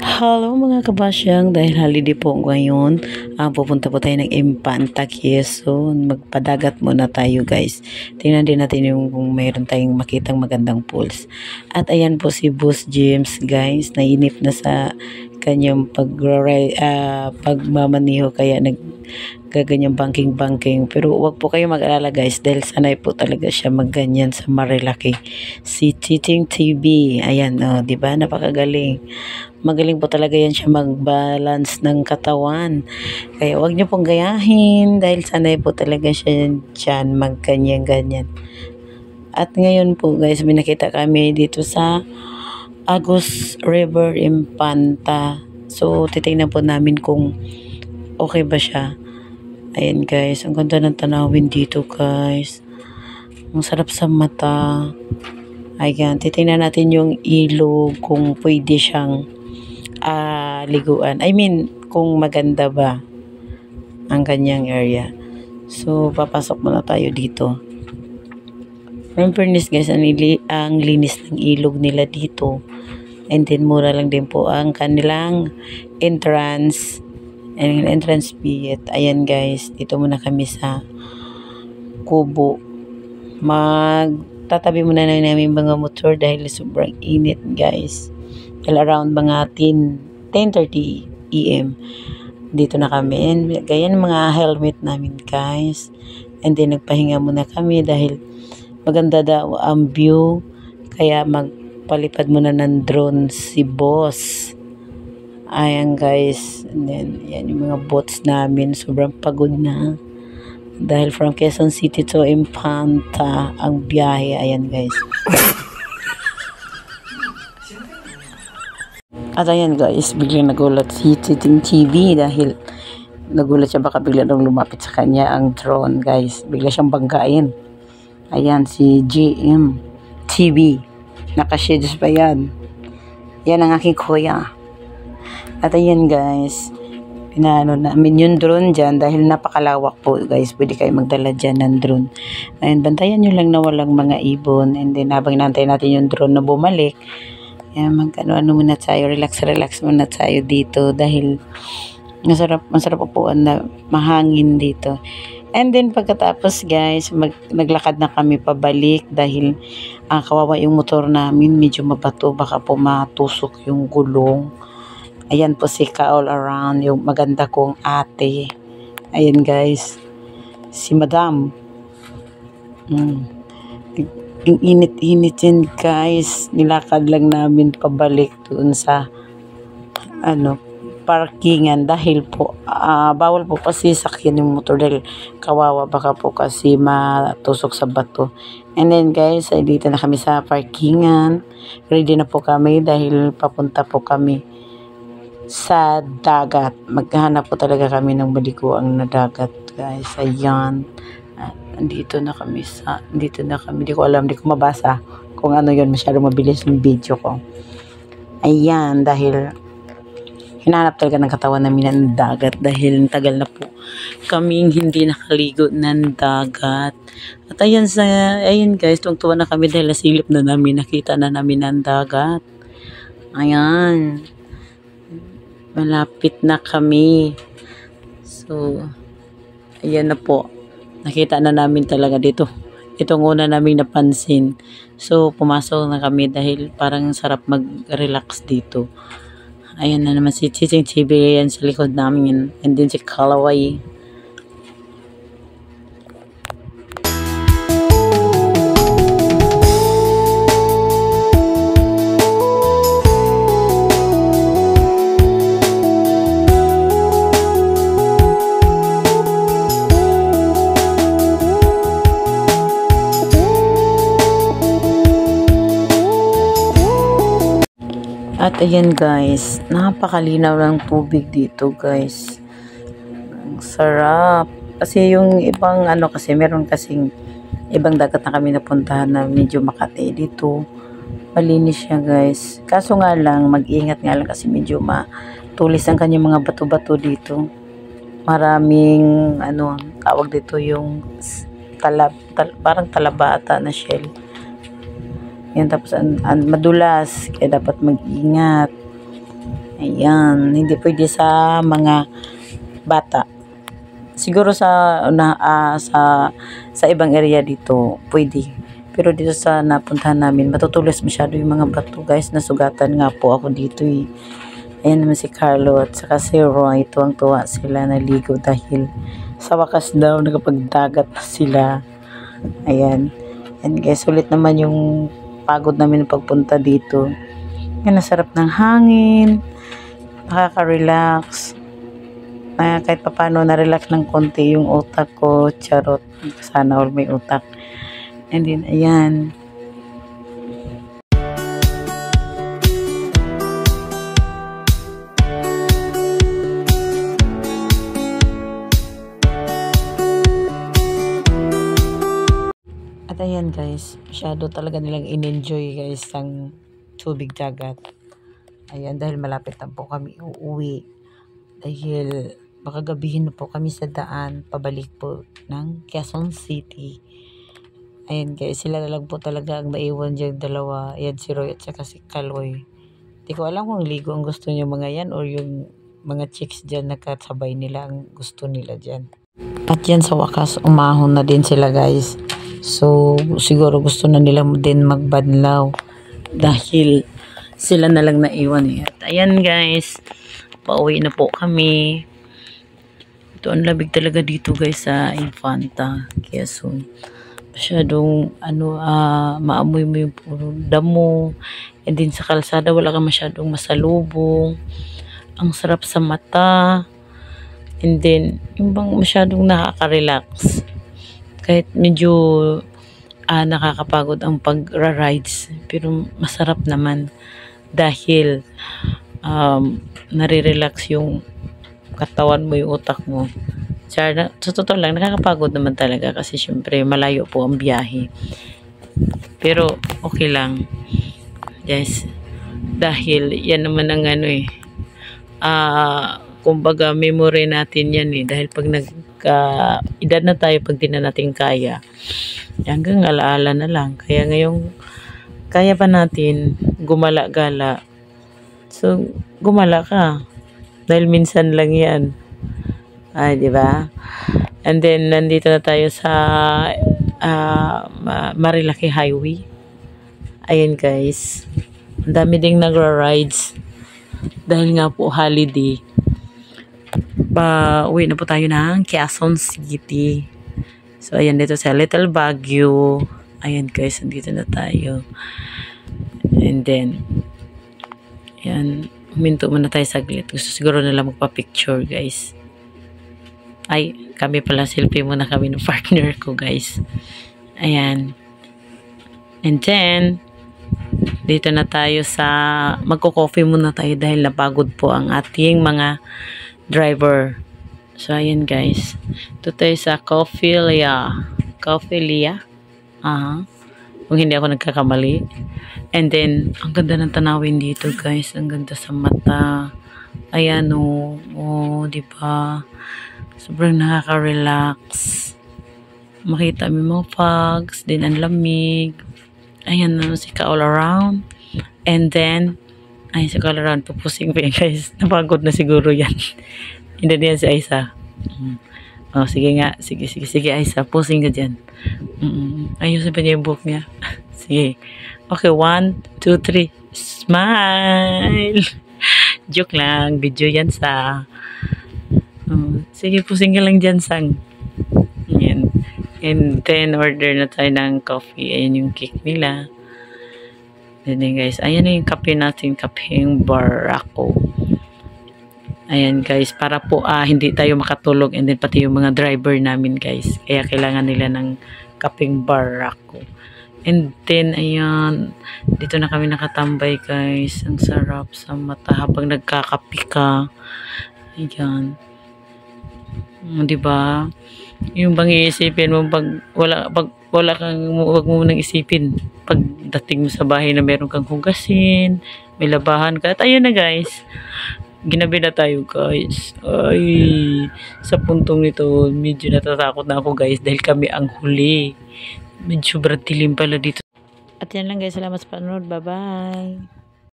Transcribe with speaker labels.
Speaker 1: Hello mga kabasyang, dahil holiday po ngayon, pupunta po tayo ng Infanta Quezon. Magpadagat muna tayo guys. Tingnan din natin yung kung mayroon tayong makitang magandang pools. At ayan po si Boss James guys, nainip na sa kanyang pagmamaniho kaya gaganyang banking. Pero wag po kayo mag-alala guys dahil sanay po talaga siya magganyan sa Marilaki. Si Titing TV, ayan di ba napakagaling. Magaling po talaga yan siya mag-balance ng katawan. Kaya wag niyo pong gayahin dahil sanay po talaga siya dyan magganyan-ganyan. At ngayon po guys, may nakita kami dito sa Agus River Infanta. So titingnan po namin kung okay ba siya. Ayan guys, ang ganda ng tanawin dito guys. Ang sarap sa mata. Ayan, titingnan natin yung ilog kung pwede siyang liguan. I mean, kung maganda ba ang kanyang area. So, papasok muna tayo dito. From fairness guys, ang linis ng ilog nila dito. And then, mura lang din po ang kanilang entrance fee. Ayan guys, dito muna kami sa kubo. Magtatabi muna na namin mga motor dahil sobrang init guys. Dahil around mga 10:30 AM dito na kami. And ganyan mga helmet namin guys. And then nagpahinga muna kami dahil maganda daw ang view. Kaya magpalipad muna ng drone si boss. Ayan guys. And then yan yung mga boats namin. Sobrang pagod na. Dahil from Quezon City to Infanta ang biyahe. Ayan guys. At ayan guys, biglang nagulat si Titing TV dahil nagulat siya baka bigla nang lumapit sa kanya ang drone guys. Bigla siyang banggain. Ayan si GM TV. Nakashades pa yan. Yan ang aking kuya. At ayan guys, pinaano namin yung drone dyan dahil napakalawak po guys. Pwede kayo magdala dyan ng drone. Ayan, bantayan nyo lang na walang mga ibon. And then habang nantay natin yung drone na bumalik, ayan, ano muna tayo, relax muna tayo dito dahil masarap po na mahangin dito. And then pagkatapos guys, naglakad na kami pabalik dahil kawawa yung motor namin, medyo mabato, baka po matusok yung gulong. Ayan po si Ka all around, yung maganda kong ate. Ayan guys, si Madam. Yung init-init yan guys, nilakad lang namin pabalik doon sa parkingan dahil po bawal po kasi sakyan yung motor dahil kawawa baka po kasi matusok sa bato. And then guys, ay dito na kami sa parkingan, ready na po kami dahil papunta po kami sa dagat. Maghahanap po talaga kami ng balikuang na dagat guys. Ayan, dito na kami, hindi ko alam, hindi ko mabasa kung ano yun, masyadong mabilis yung video ko. Ayan, dahil hinahanap talaga ng katawan namin ng dagat dahil tagal na po kaming hindi nakaligo ng dagat. At ayan guys, tuwang-tuwa na kami dahil nasilip na namin, nakita na namin ng dagat. Ayan, malapit na kami. So ayan na po, nakita na namin talaga dito. Itong una naming napansin. So, pumasok na kami dahil parang sarap mag-relax dito. Ayan na naman si Titing TV yan sa likod namin. And then si Kalaway. At ayan guys, napakalinaw ng tubig dito guys. Ang sarap. Kasi yung ibang kasi meron kasing ibang dagat na kami napuntahan na medyo Makati. Dito malinis siya guys. Kaso nga lang, mag-ingat nga lang kasi medyo matulis ang kanyang mga bato-bato dito. Maraming tawag dito yung parang talabata na shell. Yan, tapos madulas, kaya dapat mag-ingat. Ayan, hindi pwede sa mga bata. Siguro sa ibang area dito pwede. Pero dito sa napuntahan namin, matutulis masyado yung mga bato, guys. Nasugatan nga po ako dito eh. Ayan naman si Carlo at saka si Roy. Tuwang-tuwa sila naligo dahil sa wakas daw nakapagdagat na sila. Ayan. And guys, ulit naman yung pagod namin pagpunta dito. Yan, nasarap ng hangin. Nakaka-relax. Kahit papano na-relax ng konti yung utak ko. Charot. Sana all may utak. And then, ayan. At ayan guys, masyado talaga nilang in-enjoy guys ang tubig dagat. Ayan, dahil malapit na po kami uuwi. Dahil baka gabihin na po kami sa daan, pabalik po ng Quezon City. Ayan guys, sila na lang po talaga ang maiwan dyan dalawa. Ayan si Roy at saka si Kaloy. Di ko alam kung ligo ang gusto niyo mga yan or yung mga chicks dyan nakasabay nila ang gusto nila dyan. At yan sa wakas, umahon na din sila guys. So, siguro gusto na nila din magbanlaw dahil sila na lang naiwan eh. At ayan guys, pauwi na po kami. Ito ang labig talaga dito guys sa Infanta, Quezon. Masyadong maamoy mo yung puro damo. And din sa kalsada wala ka masyadong masalubong. Ang sarap sa mata. And then, yung bang masyadong nakaka-relax. Kahit medyo nakakapagod ang pag-rides, pero masarap naman dahil nare-relax yung katawan mo, yung utak mo. Sa totoo lang, nakakapagod naman talaga kasi syempre malayo po ang biyahe. Pero okay lang. Yes. Dahil yan naman ang kumbaga memory natin yan eh. Dahil pag edad na tayo, pag di na natin kaya, hanggang alaala na lang. Kaya ngayong kaya pa natin gumala-gala. So, gumala ka. Dahil minsan lang yan. Ay, di ba? And then, nandito na tayo sa Marilaki Highway. Ayan guys. Ang dami ding nagra-rides. Dahil nga po holiday. Uwi na po tayo ng Quezon City. So, ayan dito sa Little Baguio. Ayan guys, nandito na tayo. And then, ayan, huminto muna tayo saglit. Gusto siguro nila magpa-picture guys. Ay, kami pala, selfie muna kami ng partner ko guys. Ayan. And then, dito na tayo sa, magko-coffee muna tayo dahil napagod po ang ating mga driver. So, ayan guys. Ito tayo sa Coffee-lia. Coffee-lia. Kung hindi ako nagkakamali. And then, ang ganda ng tanawin dito guys. Ang ganda sa mata. Ayan o. Oh, diba? Sobrang nakaka-relax. Makita mo mga fogs. Then, ang lamig. Ayan na, musika all around. And then, ay, sa all around, pupusing pa yan guys. Napagod na siguro yan. Hindi na yan si Aisa. Oh, sige nga. Sige, Aisa. Pusing ka dyan. Ayusin pa niya yung buhok niya. Sige. Okay, 1, 2, 3. Smile! Joke lang. Video yan sa... sige, pusing ka lang dyan, sang. Yan. And then, order na tayo ng coffee. Ayan yung cake nila. Then guys, ayan na yung kape natin. Kapeng Barako. Ayan guys, para po hindi tayo makatulog. And then pati yung mga driver namin guys. Kaya kailangan nila ng kapeng Barako. And then, ayan. Dito na kami nakatambay guys. Ang sarap sa mata habang nagkakape ka. Ayan. Diba? Yung bang iisipin mo pag wala kang, wag mo nang isipin pagdating mo sa bahay na meron kang hugasin, may labahan ka. At ayun na guys, ginabi na tayo guys. Ay, sa puntong nito medyo natatakot na ako guys dahil kami ang huli. Medyo sobrang dilim pala dito. At yan lang guys, salamat sa panonood, bye bye.